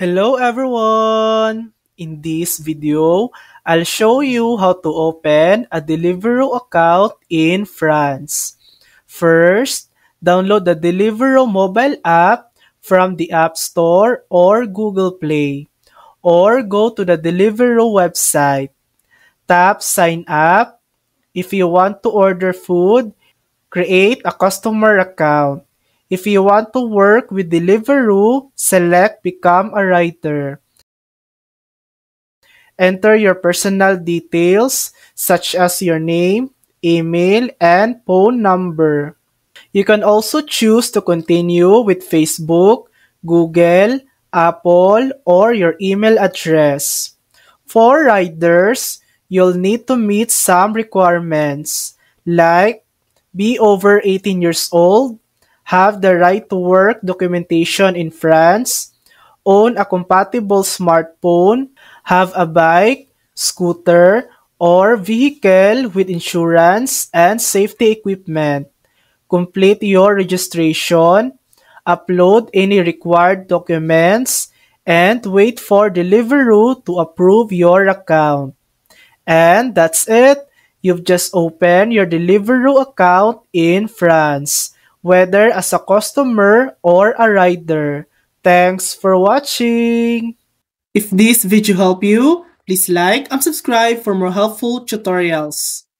Hello everyone! In this video, I'll show you how to open a Deliveroo account in France. First, download the Deliveroo mobile app from the App Store or Google Play, or go to the Deliveroo website. Tap Sign Up. If you want to order food, create a customer account. If you want to work with Deliveroo, select Become a Writer. Enter your personal details such as your name, email, and phone number. You can also choose to continue with Facebook, Google, Apple, or your email address. For riders, you'll need to meet some requirements like be over 18 years old, have the right to work documentation in France, own a compatible smartphone, have a bike, scooter, or vehicle with insurance and safety equipment, complete your registration, upload any required documents, and wait for Deliveroo to approve your account. And that's it. You've just opened your Deliveroo account in France, whether as a customer or a rider. Thanks for watching! If this video helped you, please like and subscribe for more helpful tutorials.